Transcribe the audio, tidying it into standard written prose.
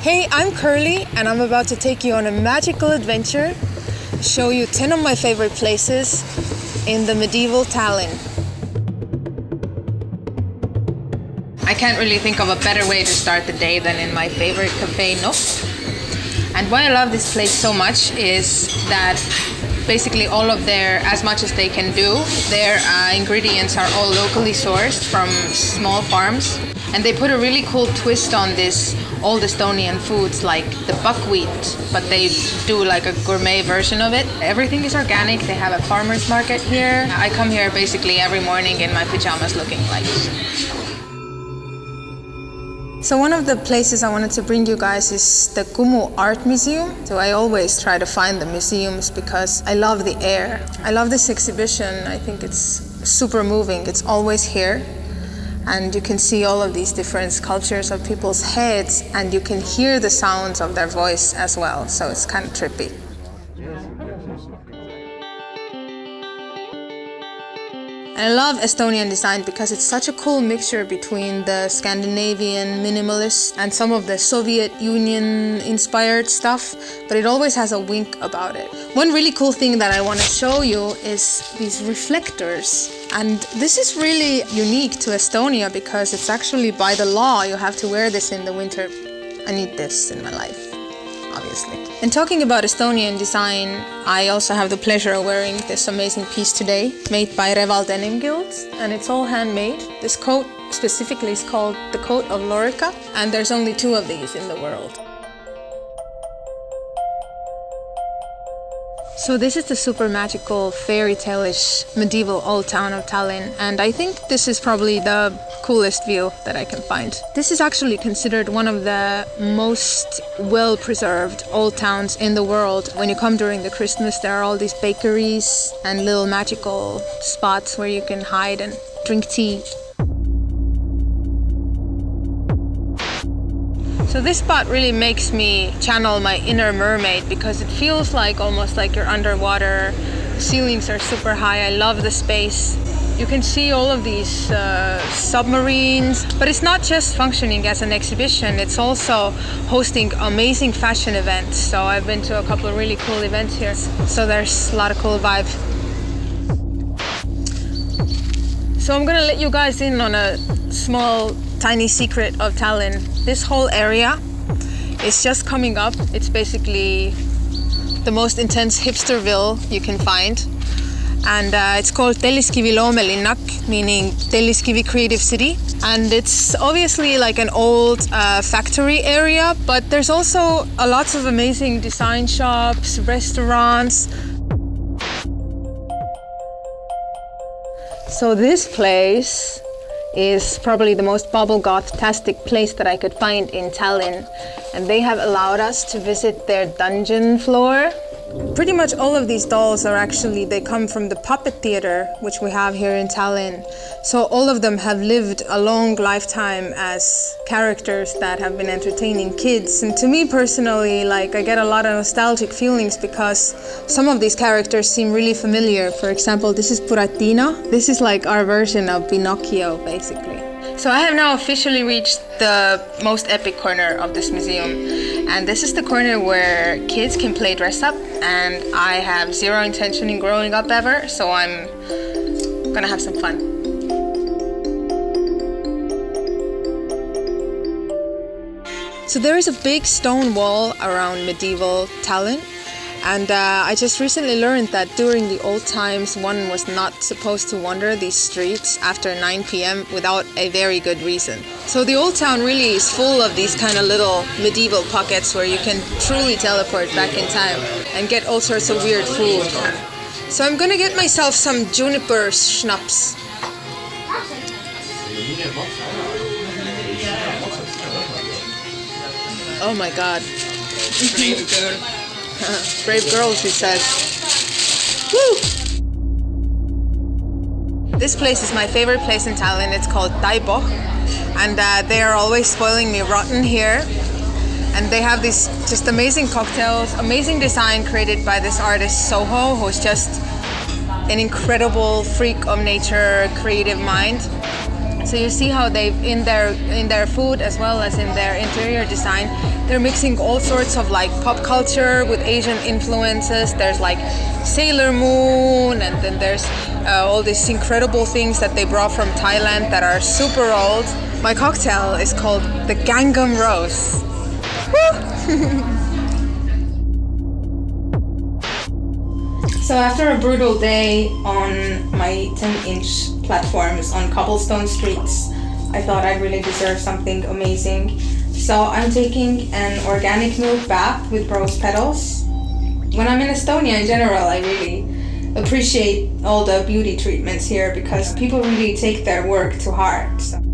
Hey, I'm Kerli, and I'm about to take you on a magical adventure, show you 10 of my favorite places in the medieval Tallinn. I can't really think of a better way to start the day than in my favorite cafe, Nopp. And why I love this place so much is that basically all of their, as much as they can do, their ingredients are all locally sourced from small farms. And they put a really cool twist on this old Estonian foods like the buckwheat, but they do like a gourmet version of it. Everything is organic. They have a farmer's market here. I come here basically every morning in my pajamas looking like. So one of the places I wanted to bring you guys is the Kumu Art Museum. So I always try to find the museums because I love the air. I love this exhibition. I think it's super moving. It's always here. And you can see all of these different sculptures of people's heads, and you can hear the sounds of their voice as well. So it's kind of trippy. And I love Estonian design because it's such a cool mixture between the Scandinavian minimalist and some of the Soviet Union inspired stuff, but it always has a wink about it. One really cool thing that I want to show you is these reflectors. And this is really unique to Estonia because it's actually by the law you have to wear this in the winter. I need this in my life, obviously. And talking about Estonian design, I also have the pleasure of wearing this amazing piece today, made by Reval Denim Guilds, and it's all handmade. This coat specifically is called the Coat of Lorica, and there's only 2 of these in the world. So this is the super magical, fairy tale-ish medieval old town of Tallinn, and I think this is probably the coolest view that I can find. This is actually considered one of the most well-preserved old towns in the world. When you come during the Christmas, there are all these bakeries and little magical spots where you can hide and drink tea. So this spot really makes me channel my inner mermaid because it feels like almost like you're underwater. The ceilings are super high. I love the space. You can see all of these submarines, but it's not just functioning as an exhibition. It's also hosting amazing fashion events. So I've been to a couple of really cool events here. So there's a lot of cool vibe. So I'm gonna let you guys in on a small, tiny secret of Tallinn. This whole area is just coming up. It's basically the most intense hipsterville you can find. And it's called Telliskivi loomelinnak, meaning Telliskivi Creative City. And it's obviously like an old factory area, but there's also lots of amazing design shops, restaurants. So this place is probably the most bubble-goth-tastic place that I could find in Tallinn. And they have allowed us to visit their dungeon floor. Pretty much all of these dolls are actually, they come from the puppet theater, which we have here in Tallinn. So all of them have lived a long lifetime as characters that have been entertaining kids. And to me personally, like, I get a lot of nostalgic feelings because some of these characters seem really familiar. For example, this is Buratino. This is like our version of Pinocchio, basically. So I have now officially reached the most epic corner of this museum. And this is the corner where kids can play dress up, and I have zero intention in growing up ever, so I'm gonna have some fun. So there is a big stone wall around medieval Tallinn. And I just recently learned that during the old times, one was not supposed to wander these streets after 9 p.m. without a very good reason. So the old town really is full of these kind of little medieval pockets where you can truly teleport back in time and get all sorts of weird food. So I'm gonna get myself some juniper schnapps. Oh my god. Brave girl, she says. Woo! This place is my favorite place in Tallinn. It's called Taibo, and they are always spoiling me rotten here. And they have these just amazing cocktails, amazing design created by this artist Soho, who's just an incredible freak of nature, creative mind. So you see how they've in their food as well as in their interior design, they're mixing all sorts of like pop culture with Asian influences. There's like Sailor Moon, and then there's all these incredible things that they brought from Thailand that are super old. My cocktail is called the Gangnam Rose. So after a brutal day on my 10-inch platforms on cobblestone streets, I thought I really deserved something amazing. So I'm taking an organic milk bath with rose petals. When I'm in Estonia in general, I really appreciate all the beauty treatments here because people really take their work to heart. So.